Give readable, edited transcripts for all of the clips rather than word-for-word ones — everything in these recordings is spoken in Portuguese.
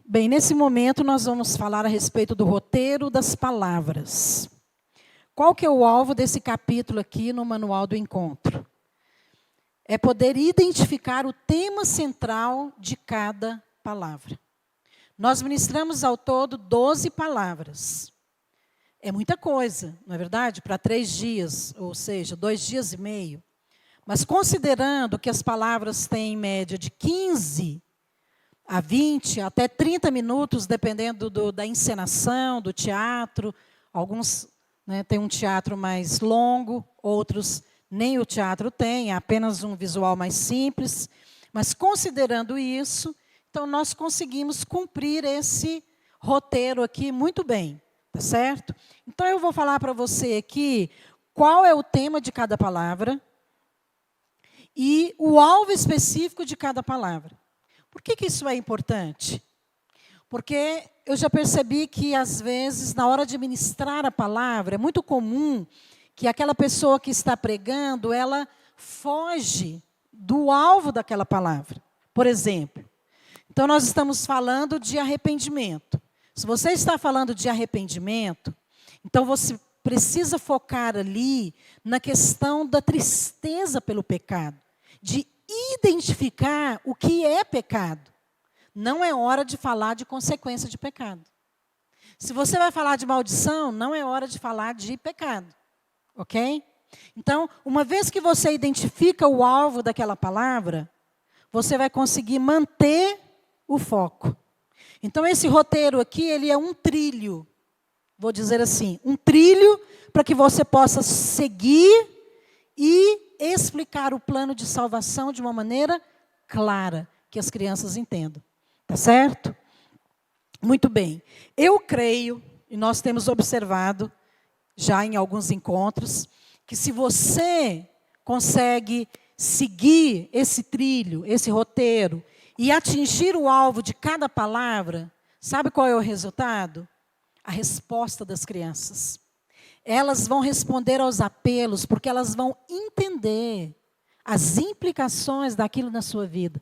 Bem, nesse momento nós vamos falar a respeito do roteiro das palavras. Qual que é o alvo desse capítulo aqui no Manual do Encontro? É poder identificar o tema central de cada palavra. Nós ministramos ao todo 12 palavras. É muita coisa, não é verdade? Para 3 dias, ou seja, 2 dias e meio. Mas considerando que as palavras têm em média de 15 a 20, até 30 minutos, dependendo da encenação, do teatro. Alguns têm um teatro mais longo, outros nem o teatro tem, é apenas um visual mais simples. Mas considerando isso, então nós conseguimos cumprir esse roteiro aqui muito bem, tá certo? Então eu vou falar para você aqui qual é o tema de cada palavra e o alvo específico de cada palavra. Por que isso é importante? Porque eu já percebi que, às vezes, na hora de ministrar a palavra, é muito comum que aquela pessoa que está pregando, ela foge do alvo daquela palavra. Por exemplo, então nós estamos falando de arrependimento. Se você está falando de arrependimento, então você precisa focar ali na questão da tristeza pelo pecado, de identificar o que é pecado. Não é hora de falar de consequência de pecado. Se você vai falar de maldição, não é hora de falar de pecado. Ok? Então, uma vez que você identifica o alvo daquela palavra, você vai conseguir manter o foco. Então, esse roteiro aqui, ele é um trilho. Vou dizer assim, um trilho para que você possa seguir e explicar o plano de salvação de uma maneira clara, que as crianças entendam. Tá certo? Muito bem. Eu creio, e nós temos observado, já em alguns encontros, que se você consegue seguir esse trilho, esse roteiro, e atingir o alvo de cada palavra, sabe qual é o resultado? A resposta das crianças. Elas vão responder aos apelos, porque elas vão entender as implicações daquilo na sua vida.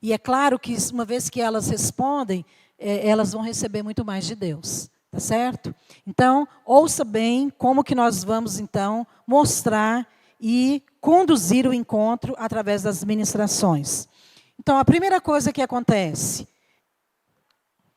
E é claro que, uma vez que elas respondem, elas vão receber muito mais de Deus. Tá certo? Então, ouça bem como que nós vamos, então, mostrar e conduzir o encontro através das ministrações. Então, a primeira coisa que acontece,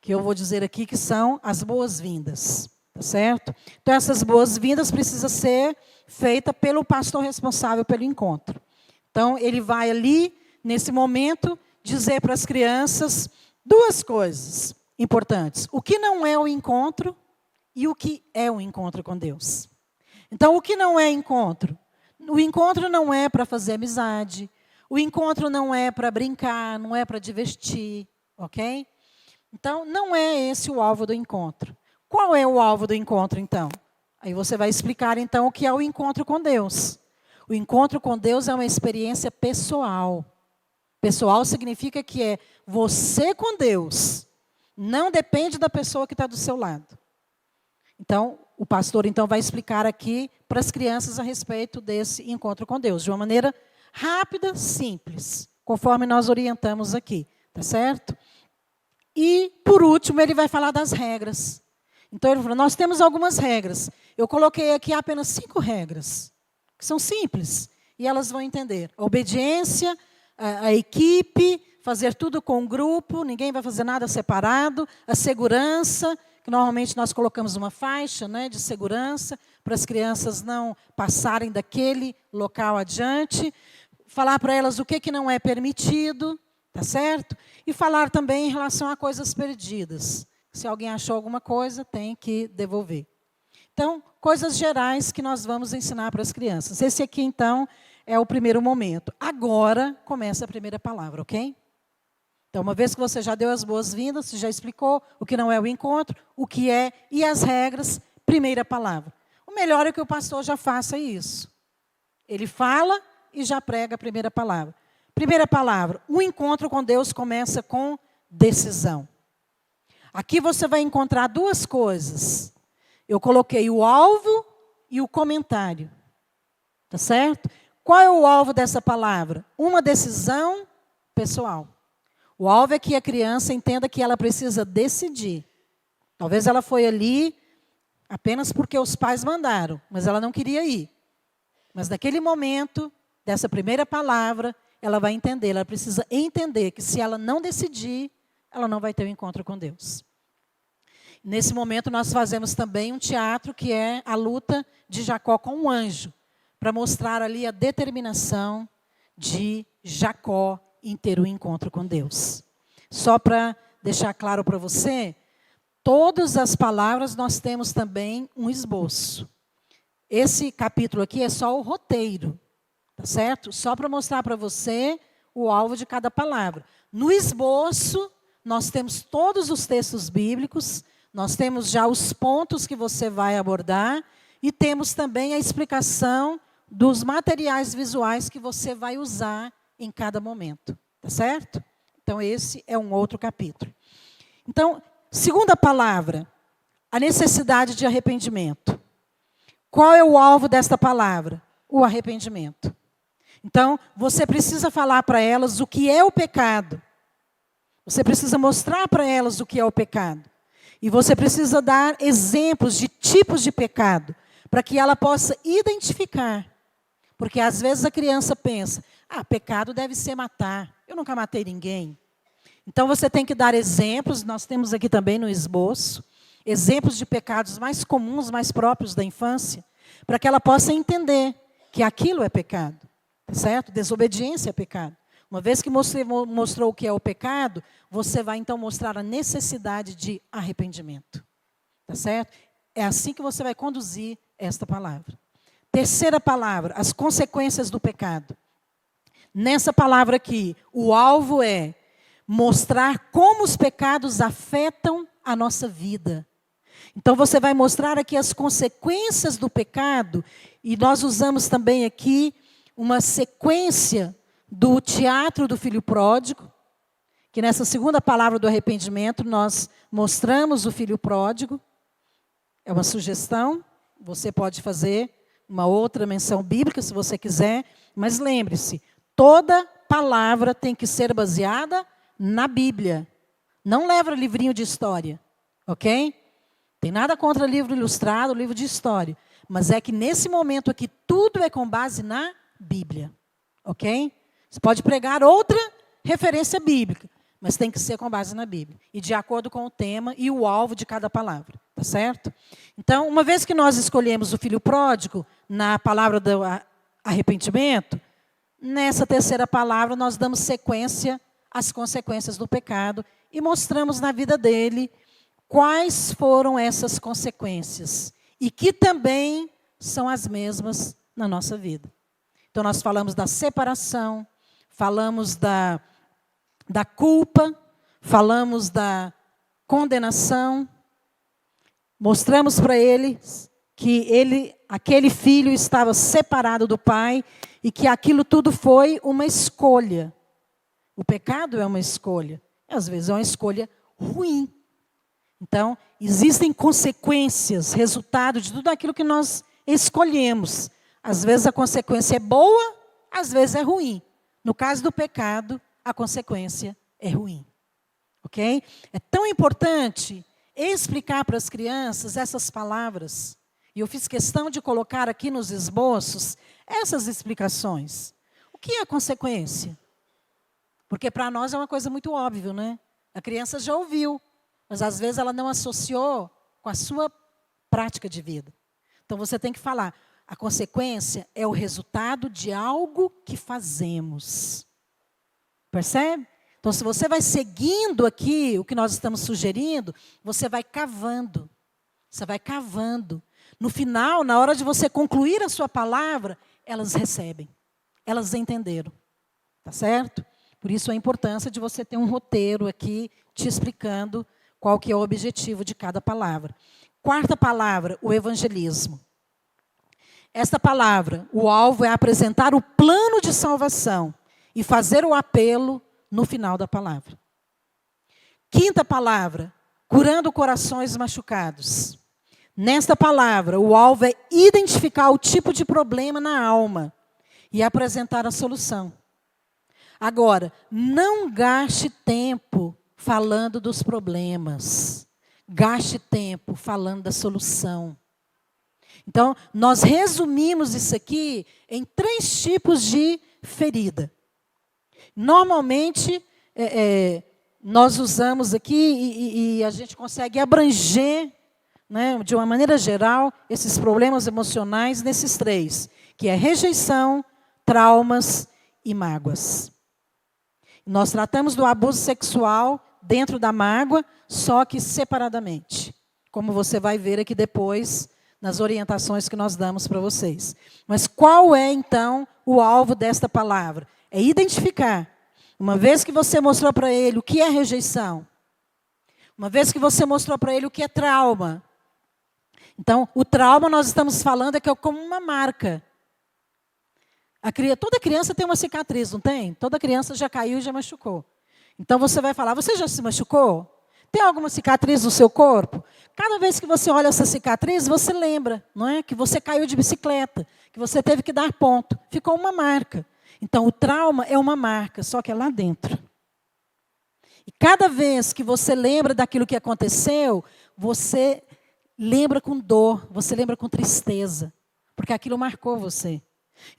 que eu vou dizer aqui, que são as boas-vindas. Tá certo? Então, essas boas-vindas precisam ser feitas pelo pastor responsável pelo encontro. Então, ele vai ali, nesse momento, dizer para as crianças 2 coisas importantes. O que não é o encontro e o que é o encontro com Deus. Então, o que não é encontro? O encontro não é para fazer amizade. O encontro não é para brincar, não é para divertir. Ok? Então, não é esse o alvo do encontro. Qual é o alvo do encontro, então? Aí você vai explicar, então, o que é o encontro com Deus. O encontro com Deus é uma experiência pessoal. Pessoal significa que é você com Deus. Não depende da pessoa que está do seu lado. Então, o pastor, então, vai explicar aqui para as crianças a respeito desse encontro com Deus. De uma maneira rápida, simples. Conforme nós orientamos aqui. Tá certo? E, por último, ele vai falar das regras. Então, ele falou, nós temos algumas regras. Eu coloquei aqui apenas 5 regras, que são simples, e elas vão entender. A obediência, a equipe, fazer tudo com um grupo, ninguém vai fazer nada separado. A segurança, que normalmente nós colocamos uma faixa de segurança, para as crianças não passarem daquele local adiante. Falar para elas o que não é permitido, tá certo? E falar também em relação a coisas perdidas. Se alguém achou alguma coisa, tem que devolver. Então, coisas gerais que nós vamos ensinar para as crianças. Esse aqui, então, é o primeiro momento. Agora, começa a primeira palavra, ok? Então, uma vez que você já deu as boas-vindas, você já explicou o que não é o encontro, o que é e as regras, primeira palavra. O melhor é que o pastor já faça isso. Ele fala e já prega a primeira palavra. Primeira palavra, o encontro com Deus começa com decisão. Aqui você vai encontrar 2 coisas. Eu coloquei o alvo e o comentário. Tá certo? Qual é o alvo dessa palavra? Uma decisão pessoal. O alvo é que a criança entenda que ela precisa decidir. Talvez ela foi ali apenas porque os pais mandaram, mas ela não queria ir. Mas naquele momento, dessa primeira palavra, ela vai entender, ela precisa entender que se ela não decidir, ela não vai ter um encontro com Deus. Nesse momento nós fazemos também um teatro que é a luta de Jacó com um anjo, para mostrar ali a determinação de Jacó em ter um encontro com Deus. Só para deixar claro para você, todas as palavras nós temos também um esboço. Esse capítulo aqui é só o roteiro, tá certo? Só para mostrar para você o alvo de cada palavra. No esboço, nós temos todos os textos bíblicos, nós temos já os pontos que você vai abordar e temos também a explicação dos materiais visuais que você vai usar em cada momento, tá certo? Então, esse é um outro capítulo. Então, segunda palavra, a necessidade de arrependimento. Qual é o alvo desta palavra? O arrependimento. Então, você precisa falar para elas o que é o pecado. Você precisa mostrar para elas o que é o pecado. E você precisa dar exemplos de tipos de pecado, para que ela possa identificar. Porque às vezes a criança pensa, pecado deve ser matar. Eu nunca matei ninguém. Então você tem que dar exemplos, nós temos aqui também no esboço, exemplos de pecados mais comuns, mais próprios da infância, para que ela possa entender que aquilo é pecado. Tá certo? Desobediência é pecado. Uma vez que você mostrou o que é o pecado, você vai então mostrar a necessidade de arrependimento. Tá certo? É assim que você vai conduzir esta palavra. Terceira palavra, as consequências do pecado. Nessa palavra aqui, o alvo é mostrar como os pecados afetam a nossa vida. Então você vai mostrar aqui as consequências do pecado, e nós usamos também aqui uma sequência do teatro do filho pródigo, que nessa segunda palavra do arrependimento nós mostramos o filho pródigo. É uma sugestão, você pode fazer uma outra menção bíblica se você quiser, mas lembre-se, toda palavra tem que ser baseada na Bíblia. Não leva livrinho de história, ok? Tem nada contra livro ilustrado, livro de história, mas é que nesse momento aqui tudo é com base na Bíblia, ok? Você pode pregar outra referência bíblica, mas tem que ser com base na Bíblia. E de acordo com o tema e o alvo de cada palavra, tá certo? Então, uma vez que nós escolhemos o filho pródigo na palavra do arrependimento, nessa terceira palavra nós damos sequência às consequências do pecado e mostramos na vida dele quais foram essas consequências e que também são as mesmas na nossa vida. Então, nós falamos da separação, falamos da culpa, falamos da condenação, mostramos para eles que aquele filho estava separado do pai e que aquilo tudo foi uma escolha. O pecado é uma escolha, e às vezes é uma escolha ruim. Então, existem consequências, resultado de tudo aquilo que nós escolhemos. Às vezes a consequência é boa, às vezes é ruim. No caso do pecado, a consequência é ruim. Ok? É tão importante explicar para as crianças essas palavras. E eu fiz questão de colocar aqui nos esboços essas explicações. O que é a consequência? Porque para nós é uma coisa muito óbvia, né? A criança já ouviu, mas às vezes ela não associou com a sua prática de vida. Então você tem que falar, a consequência é o resultado de algo que fazemos. Percebe? Então, se você vai seguindo aqui o que nós estamos sugerindo, você vai cavando. Você vai cavando. No final, na hora de você concluir a sua palavra, elas recebem. Elas entenderam. Tá certo? Por isso a importância de você ter um roteiro aqui te explicando qual que é o objetivo de cada palavra. Quarta palavra, o evangelismo. Esta palavra, o alvo é apresentar o plano de salvação e fazer o apelo no final da palavra. Quinta palavra, curando corações machucados. Nesta palavra, o alvo é identificar o tipo de problema na alma e apresentar a solução. Agora, não gaste tempo falando dos problemas. Gaste tempo falando da solução. Então, nós resumimos isso aqui em 3 tipos de ferida. Normalmente, nós usamos aqui e a gente consegue abranger, né, de uma maneira geral, esses problemas emocionais nesses 3, que é rejeição, traumas e mágoas. Nós tratamos do abuso sexual dentro da mágoa, só que separadamente, como você vai ver aqui depois, nas orientações que nós damos para vocês. Mas qual é, então, o alvo desta palavra? É identificar. Uma vez que você mostrou para ele o que é rejeição, uma vez que você mostrou para ele o que é trauma. Então, o trauma nós estamos falando que é como uma marca. Toda criança tem uma cicatriz, não tem? Toda criança já caiu e já machucou. Então, você vai falar, você já se machucou? Tem alguma cicatriz no seu corpo? Cada vez que você olha essa cicatriz, você lembra, não é? Que você caiu de bicicleta, que você teve que dar ponto. Ficou uma marca. Então, o trauma é uma marca, só que é lá dentro. E cada vez que você lembra daquilo que aconteceu, você lembra com dor, você lembra com tristeza, porque aquilo marcou você.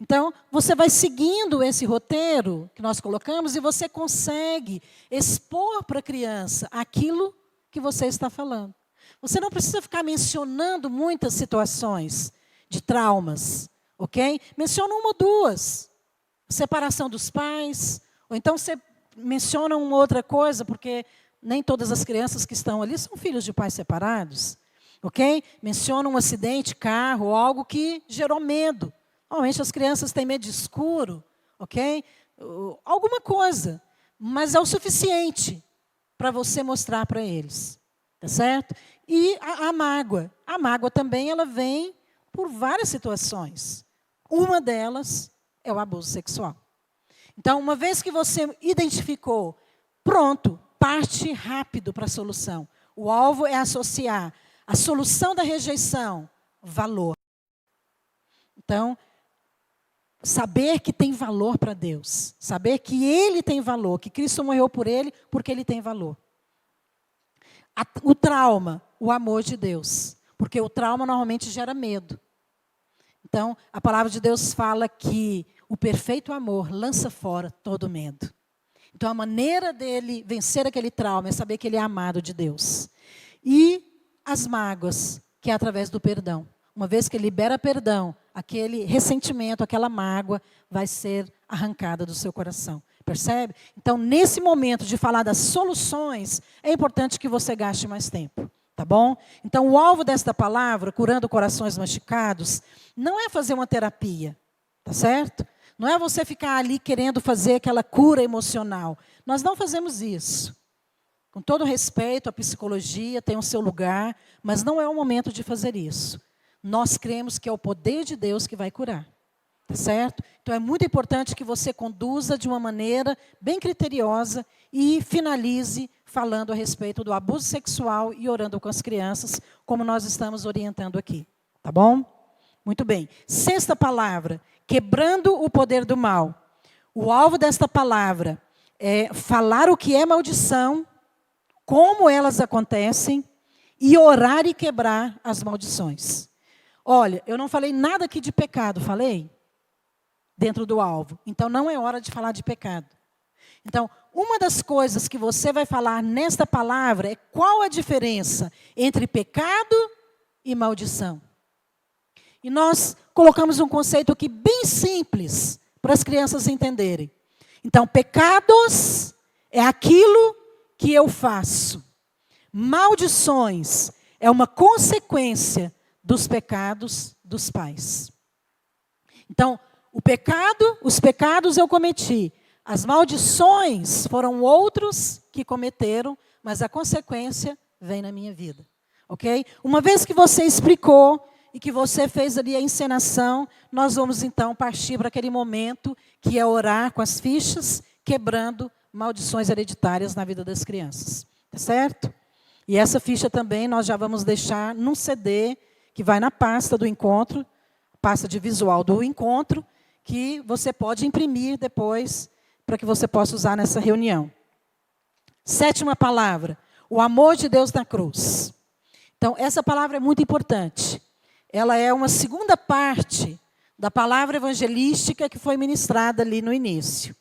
Então, você vai seguindo esse roteiro que nós colocamos e você consegue expor para a criança aquilo que você está falando. Você não precisa ficar mencionando muitas situações de traumas, ok? Menciona 1 ou 2. Separação dos pais, ou então você menciona uma outra coisa, porque nem todas as crianças que estão ali são filhos de pais separados, ok? Menciona um acidente, carro, ou algo que gerou medo. Normalmente as crianças têm medo de escuro, ok? Alguma coisa, mas é o suficiente para você mostrar para eles, tá certo? E a mágoa. A mágoa também ela vem por várias situações. Uma delas é o abuso sexual. Então, uma vez que você identificou, pronto, parte rápido para a solução. O alvo é associar a solução da rejeição, valor. Então, saber que tem valor para Deus. Saber que Ele tem valor, que Cristo morreu por Ele, porque Ele tem valor. O trauma, o amor de Deus. Porque o trauma normalmente gera medo. Então, a palavra de Deus fala que o perfeito amor lança fora todo medo. Então, a maneira dele vencer aquele trauma é saber que ele é amado de Deus. E as mágoas, que é através do perdão. Uma vez que ele libera perdão, aquele ressentimento, aquela mágoa vai ser arrancada do seu coração. Percebe? Então, nesse momento de falar das soluções, é importante que você gaste mais tempo. Tá bom? Então, o alvo desta palavra, curando corações machucados, não é fazer uma terapia. Tá certo? Não é você ficar ali querendo fazer aquela cura emocional. Nós não fazemos isso. Com todo respeito, a psicologia tem o seu lugar, mas não é o momento de fazer isso. Nós cremos que é o poder de Deus que vai curar. Tá certo? Então, é muito importante que você conduza de uma maneira bem criteriosa e finalize falando a respeito do abuso sexual e orando com as crianças, como nós estamos orientando aqui. Tá bom? Muito bem. 6ª palavra, quebrando o poder do mal. O alvo desta palavra é falar o que é maldição, como elas acontecem, e orar e quebrar as maldições. Olha, eu não falei nada aqui de pecado, falei? Dentro do alvo. Então, não é hora de falar de pecado. Então, uma das coisas que você vai falar nesta palavra é qual a diferença entre pecado e maldição. E nós colocamos um conceito aqui bem simples para as crianças entenderem. Então, pecados é aquilo que eu faço. Maldições é uma consequência dos pecados dos pais. Então, os pecados eu cometi. As maldições foram outros que cometeram, mas a consequência vem na minha vida. Ok? Uma vez que você explicou e que você fez ali a encenação, nós vamos então partir para aquele momento que é orar com as fichas, quebrando maldições hereditárias na vida das crianças. Tá certo? E essa ficha também nós já vamos deixar num CD que vai na pasta do encontro, pasta de visual do encontro, que você pode imprimir depois para que você possa usar nessa reunião. 7ª palavra, o amor de Deus na cruz. Então, essa palavra é muito importante. Ela é uma segunda parte da palavra evangelística que foi ministrada ali no início.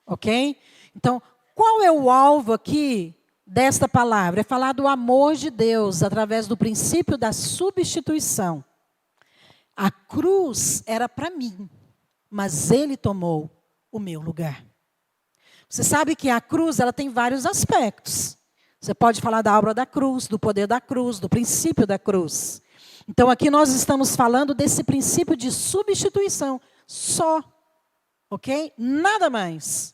Ok? Então, qual é o alvo aqui desta palavra? É falar do amor de Deus através do princípio da substituição. A cruz era para mim, mas Ele tomou o meu lugar. Você sabe que a cruz ela tem vários aspectos. Você pode falar da obra da cruz, do poder da cruz, do princípio da cruz. Então aqui nós estamos falando desse princípio de substituição, só. Ok? Nada mais.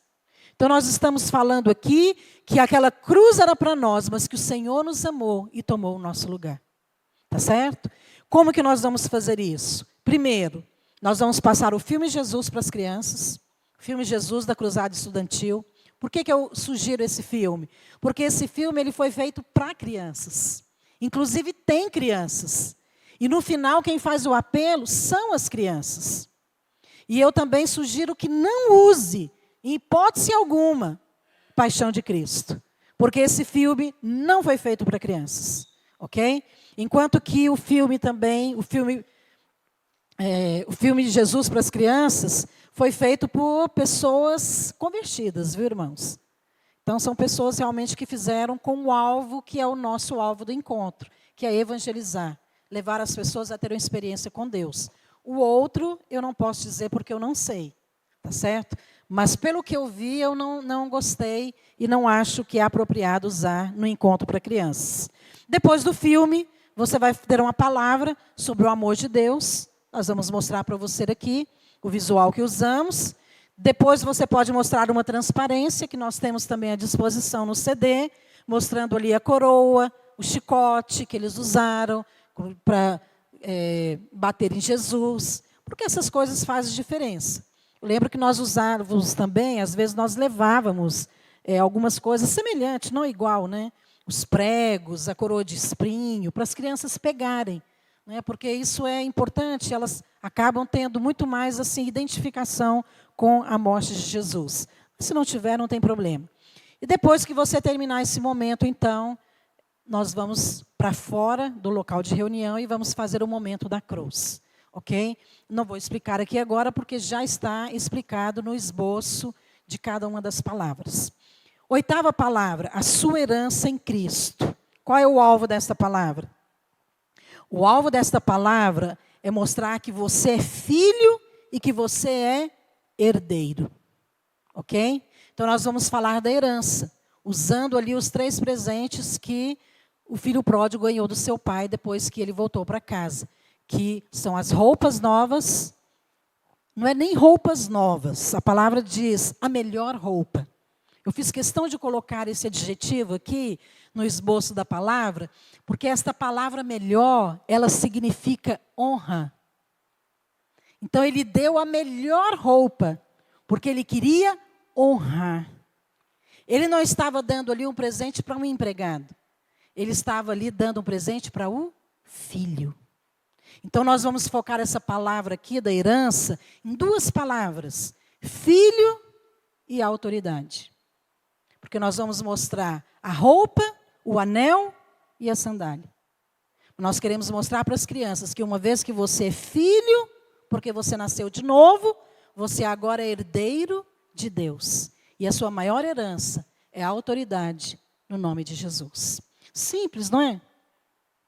Então nós estamos falando aqui que aquela cruz era para nós, mas que o Senhor nos amou e tomou o nosso lugar. Tá certo? Como que nós vamos fazer isso? Primeiro, nós vamos passar o filme Jesus para as crianças, o filme Jesus da Cruzada Estudantil. Por que eu sugiro esse filme? Porque esse filme ele foi feito para crianças. Inclusive tem crianças. E no final quem faz o apelo são as crianças. E eu também sugiro que não use, em hipótese alguma, Paixão de Cristo. Porque esse filme não foi feito para crianças. Ok? Enquanto que o filme também, o filme de Jesus para as crianças, foi feito por pessoas convertidas, viu, irmãos? Então, são pessoas realmente que fizeram com o alvo que é o nosso alvo do encontro, que é evangelizar, levar as pessoas a ter uma experiência com Deus. O outro, eu não posso dizer porque eu não sei, tá certo? Mas pelo que eu vi, eu não gostei e não acho que é apropriado usar no encontro para crianças. Depois do filme, você vai ter uma palavra sobre o amor de Deus. Nós vamos mostrar para você aqui o visual que usamos. Depois você pode mostrar uma transparência, que nós temos também à disposição no CD, mostrando ali a coroa, o chicote que eles usaram para bater em Jesus. Porque essas coisas fazem diferença. Eu lembro que nós usávamos também, às vezes nós levávamos algumas coisas semelhantes, não igual, né? Os pregos, a coroa de espinho, para as crianças pegarem. Né? Porque isso é importante, elas acabam tendo muito mais assim, identificação com a morte de Jesus. Se não tiver, não tem problema. E depois que você terminar esse momento, então, nós vamos para fora do local de reunião e vamos fazer o momento da cruz. Ok? Não vou explicar aqui agora, porque já está explicado no esboço de cada uma das palavras. 8ª palavra, a sua herança em Cristo. Qual é o alvo desta palavra? O alvo desta palavra é mostrar que você é filho e que você é herdeiro. Ok? Então nós vamos falar da herança, usando ali os 3 presentes que o filho pródigo ganhou do seu pai depois que ele voltou para casa. Que são as roupas novas, não é nem roupas novas, a palavra diz a melhor roupa. Eu fiz questão de colocar esse adjetivo aqui no esboço da palavra, porque esta palavra melhor, ela significa honra. Então ele deu a melhor roupa, porque ele queria honrar. Ele não estava dando ali um presente para um empregado. Ele estava ali dando um presente para o filho. Então nós vamos focar essa palavra aqui da herança em 2 palavras: filho e autoridade. Porque nós vamos mostrar a roupa, o anel e a sandália. Nós queremos mostrar para as crianças que uma vez que você é filho, porque você nasceu de novo, você agora é herdeiro de Deus. E a sua maior herança é a autoridade no nome de Jesus. Simples, não é?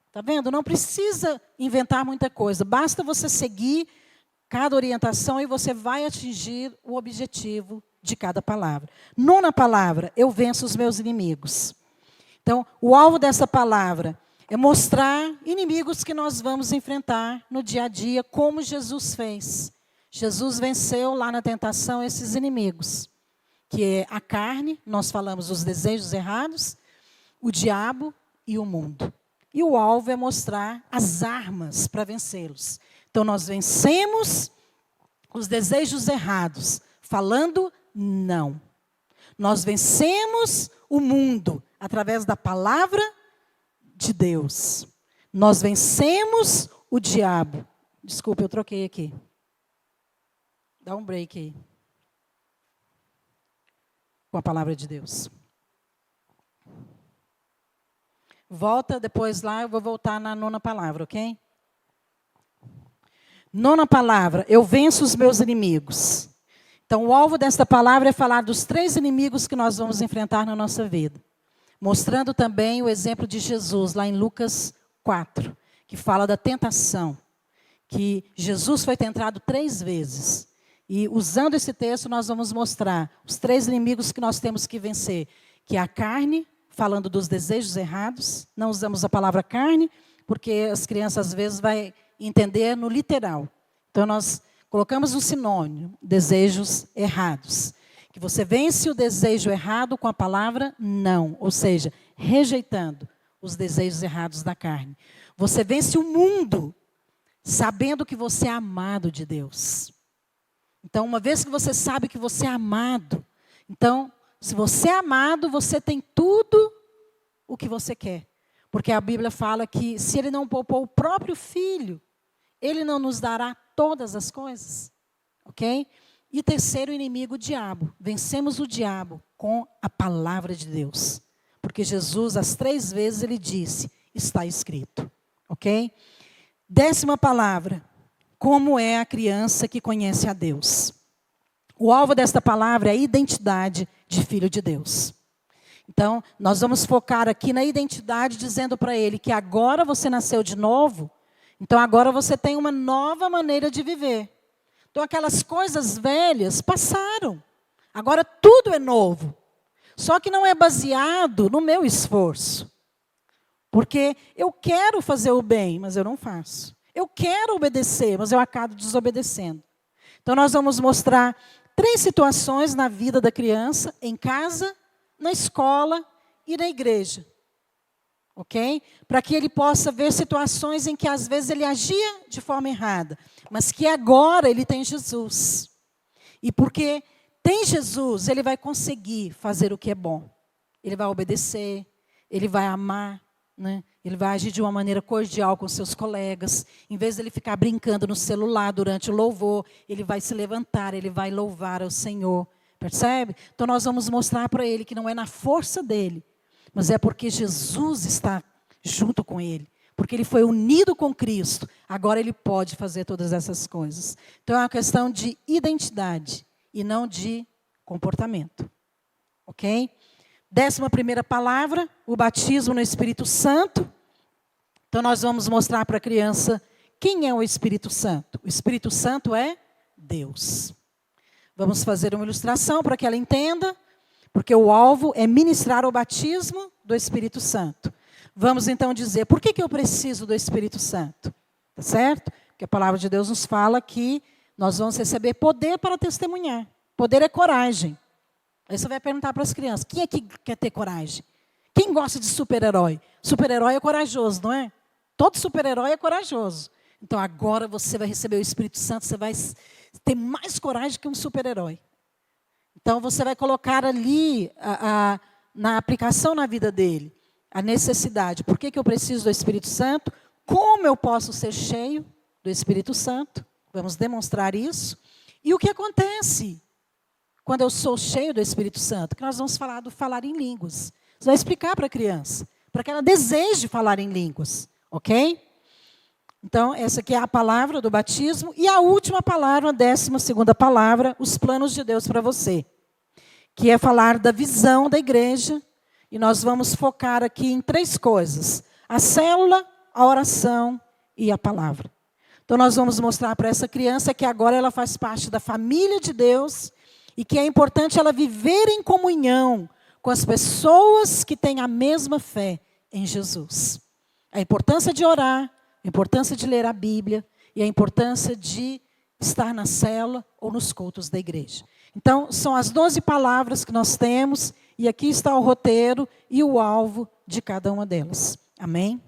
Está vendo? Não precisa inventar muita coisa. Basta você seguir cada orientação e você vai atingir o objetivo de cada palavra. 9ª palavra, eu venço os meus inimigos. Então, o alvo dessa palavra é mostrar inimigos que nós vamos enfrentar no dia a dia, como Jesus fez. Jesus venceu lá na tentação esses inimigos, que é a carne, nós falamos dos desejos errados, o diabo e o mundo. E o alvo é mostrar as armas para vencê-los. Então, nós vencemos os desejos errados, falando não. Nós vencemos o mundo através da palavra de Deus. Nós vencemos o diabo. Desculpa, eu troquei aqui. Dá um break aí. com a palavra de Deus. Volta depois lá, eu vou voltar na 9ª palavra, ok? 9ª palavra, eu venço os meus inimigos. Então, o alvo desta palavra é falar dos 3 inimigos que nós vamos enfrentar na nossa vida. Mostrando também o exemplo de Jesus, lá em Lucas 4, que fala da tentação. Que Jesus foi tentado 3 vezes. E usando esse texto, nós vamos mostrar os 3 inimigos que nós temos que vencer. Que é a carne, falando dos desejos errados. Não usamos a palavra carne, porque as crianças às vezes vão entender no literal. Então, nós colocamos um sinônimo, desejos errados. Que você vence o desejo errado com a palavra não. Ou seja, rejeitando os desejos errados da carne. Você vence o mundo sabendo que você é amado de Deus. Então, uma vez que você sabe que você é amado, então, se você é amado, você tem tudo o que você quer. Porque a Bíblia fala que se Ele não poupou o próprio Filho, Ele não nos dará todas as coisas. Ok? E terceiro inimigo, o diabo. Vencemos o diabo com a palavra de Deus. Porque Jesus, as 3 vezes, Ele disse, está escrito. Ok? 10ª palavra, como é a criança que conhece a Deus. O alvo desta palavra é a identidade de filho de Deus. Então, nós vamos focar aqui na identidade, dizendo para ele que agora você nasceu de novo, então agora você tem uma nova maneira de viver. Então, aquelas coisas velhas passaram. Agora tudo é novo. Só que não é baseado no meu esforço. Porque eu quero fazer o bem, mas eu não faço. Eu quero obedecer, mas eu acabo desobedecendo. Então, nós vamos mostrar 3 situações na vida da criança, em casa, na escola e na igreja. Ok? Para que ele possa ver situações em que às vezes ele agia de forma errada, mas que agora ele tem Jesus. E porque tem Jesus, ele vai conseguir fazer o que é bom. Ele vai obedecer, ele vai amar, né? Ele vai agir de uma maneira cordial com seus colegas. Em vez de ele ficar brincando no celular durante o louvor, ele vai se levantar, ele vai louvar ao Senhor. Percebe? Então nós vamos mostrar para ele que não é na força dele, mas é porque Jesus está junto com ele. Porque ele foi unido com Cristo. Agora ele pode fazer todas essas coisas. Então é uma questão de identidade e não de comportamento. Ok? 11ª palavra, o batismo no Espírito Santo. Então nós vamos mostrar para a criança quem é o Espírito Santo. O Espírito Santo é Deus. Vamos fazer uma ilustração para que ela entenda. Porque o alvo é ministrar o batismo do Espírito Santo. Vamos então dizer, por que eu preciso do Espírito Santo? Tá certo? Porque a palavra de Deus nos fala que nós vamos receber poder para testemunhar. Poder é coragem. Aí você vai perguntar para as crianças, quem é que quer ter coragem? Quem gosta de super-herói? Super-herói é corajoso, não é? Todo super-herói é corajoso. Então agora você vai receber o Espírito Santo, você vai ter mais coragem que um super-herói. Então, você vai colocar ali, na aplicação na vida dele, a necessidade. Por que eu preciso do Espírito Santo? Como eu posso ser cheio do Espírito Santo? Vamos demonstrar isso. E o que acontece quando eu sou cheio do Espírito Santo? Que nós vamos falar do falar em línguas. Você vai explicar para a criança, para que ela deseje falar em línguas. Ok? Então, essa aqui é a palavra do batismo. E a última palavra, a 12ª palavra, os planos de Deus para você. Que é falar da visão da igreja. E nós vamos focar aqui em 3 coisas. A célula, a oração e a palavra. Então, nós vamos mostrar para essa criança que agora ela faz parte da família de Deus. E que é importante ela viver em comunhão com as pessoas que têm a mesma fé em Jesus. A importância de orar. A importância de ler a Bíblia e a importância de estar na célula ou nos cultos da igreja. Então, são as 12 palavras que nós temos e aqui está o roteiro e o alvo de cada uma delas. Amém?